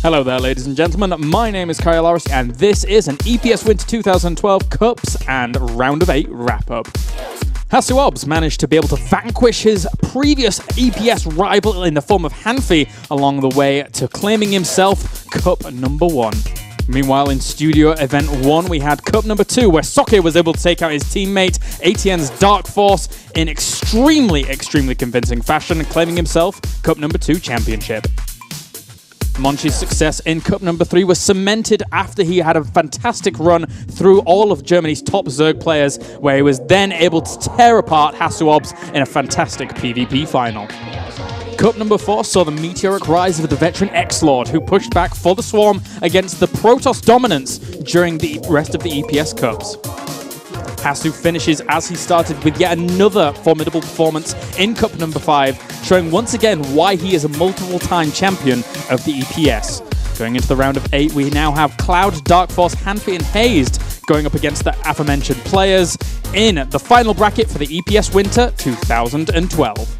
Hello there, ladies and gentlemen. My name is Kyle Loris, and this is an EPS Winter 2012 Cups and Round of 8 wrap-up. Hasu managed to be able to vanquish his previous EPS rival in the form of Hanfi along the way to claiming himself Cup number 1. Meanwhile, in Studio Event 1, we had Cup number 2, where Soke was able to take out his teammate, ATN's Dark Force, in extremely convincing fashion, claiming himself Cup number 2 championship. Monchi's success in Cup number 3 was cemented after he had a fantastic run through all of Germany's top Zerg players, where he was then able to tear apart Hasu in a fantastic PvP final. Cup number 4 saw the meteoric rise of the veteran X-Lord, who pushed back for the Swarm against the Protoss dominance during the rest of the EPS Cups. Hasu finishes as he started with yet another formidable performance in Cup number 5, showing once again why he is a multiple-time champion of the EPS. Going into the round of 8, we now have Cloud, Dark Force, Hanfi, and Hazed going up against the aforementioned players in the final bracket for the EPS Winter 2012.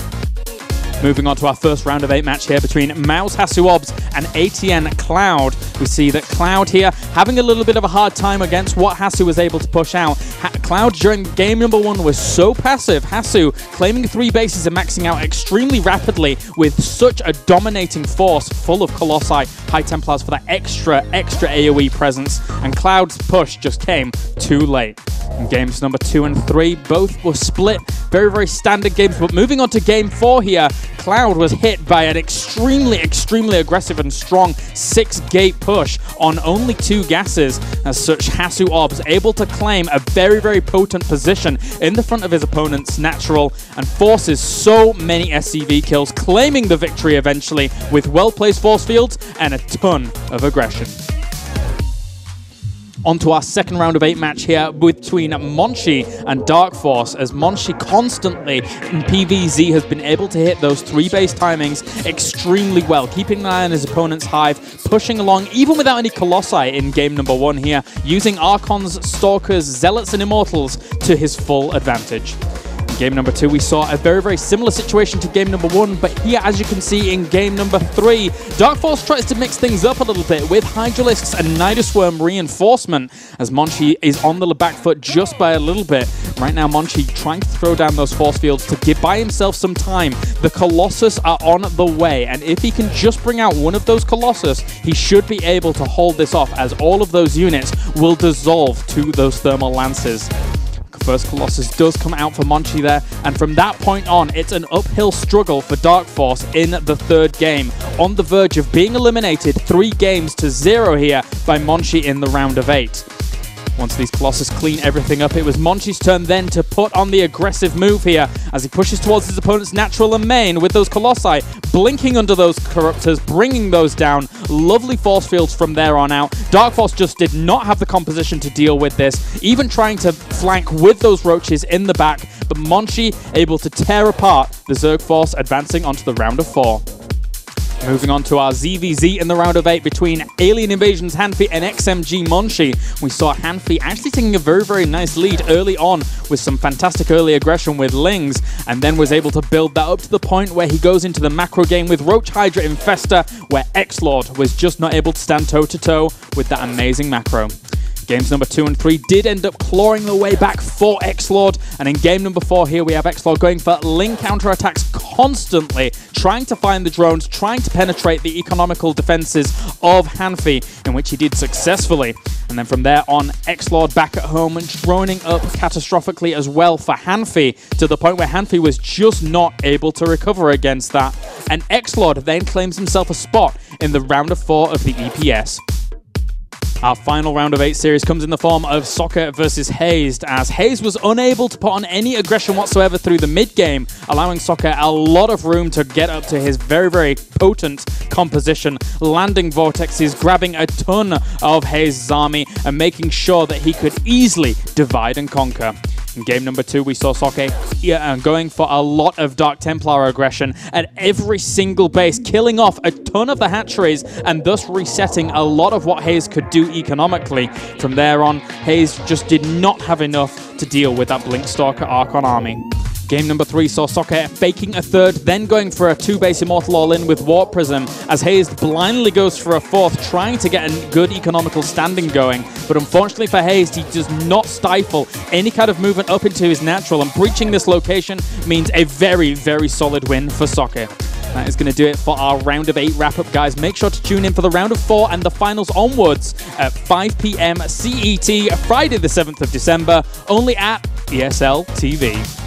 Moving on to our first round of 8 match here between Maus Hasu and ATN Cloud. We see that Cloud here having a little bit of a hard time against what Hasu was able to push out. Cloud during game number 1 was so passive. Hasu claiming 3 bases and maxing out extremely rapidly with such a dominating force full of Colossi, High Templars for that extra AoE presence, and Cloud's push just came too late. In games number 2 and 3, both were split, very standard games, but moving on to game 4 here, Cloud was hit by an extremely aggressive and strong 6-gate push on only 2 gases. As such, Hasu able to claim a very potent position in the front of his opponent's natural and forces so many SCV kills, claiming the victory eventually with well-placed force fields and a ton of aggression. On to our second round of 8 match here between Monchi and Dark Force, as Monchi constantly in PvZ has been able to hit those 3 base timings extremely well, keeping an eye on his opponent's hive, pushing along even without any Colossi in game number 1 here, using Archons, Stalkers, Zealots, and Immortals to his full advantage. Game number 2, we saw a very similar situation to game number 1, but here, as you can see in game number 3, Dark Force tries to mix things up a little bit with Hydralisks and Nidosworm reinforcement, as Monchi is on the back foot just by a little bit. Right now, Monchi trying to throw down those force fields to buy himself some time. The Colossus are on the way, and if he can just bring out one of those Colossus, he should be able to hold this off, as all of those units will dissolve to those Thermal Lances. First Colossus does come out for Monchi there, and from that point on, it's an uphill struggle for Dark Force in the 3rd game, on the verge of being eliminated 3 games to 0 here by Monchi in the round of 8. Once these Colossus clean everything up, it was Monchi's turn then to put on the aggressive move here as he pushes towards his opponent's natural and main with those Colossi blinking under those Corruptors, bringing those down. Lovely force fields from there on out. Dark Force just did not have the composition to deal with this, even trying to flank with those Roaches in the back, but Monchi able to tear apart the Zerg Force, advancing onto the round of 4. Moving on to our ZVZ in the round of 8 between Alien Invasion's Hanfi and XMG Monchi. We saw Hanfi actually taking a very nice lead early on with some fantastic early aggression with Lings, and then was able to build that up to the point where he goes into the macro game with Roach Hydra Infesta, where X-Lord was just not able to stand toe-to-toe with that amazing macro. Games number 2 and 3 did end up clawing their way back for X-Lord, and in game number 4 here we have X-Lord going for Ling counterattacks constantly, trying to find the drones, trying to penetrate the economical defenses of Hanfi, in which he did successfully. And then from there on, X-Lord back at home and droning up catastrophically as well for Hanfi, to the point where Hanfi was just not able to recover against that. And X-Lord then claims himself a spot in the round of 4 of the EPS. Our final round of 8 series comes in the form of Soccer versus Hazed, as Hazed was unable to put on any aggression whatsoever through the mid-game, allowing Soccer a lot of room to get up to his very potent composition, landing vortexes, grabbing a ton of Hazed's army, and making sure that he could easily divide and conquer. In game number 2, we saw Soke going for a lot of Dark Templar aggression at every single base, killing off a ton of the hatcheries and thus resetting a lot of what Hayes could do economically. From there on, Hayes just did not have enough to deal with that Blinkstalker Archon army. Game number 3 saw Soccer faking a third, then going for a 2-base Immortal All-In with Warp Prism, as Hayes blindly goes for a fourth, trying to get a good economical standing going. But unfortunately for Hayes, he does not stifle any kind of movement up into his natural, and breaching this location means a very, very solid win for Soccer. That is going to do it for our round of 8 wrap-up, guys. Make sure to tune in for the round of 4 and the finals onwards at 5 p.m. CET, Friday the 7th of December, only at ESL-tv.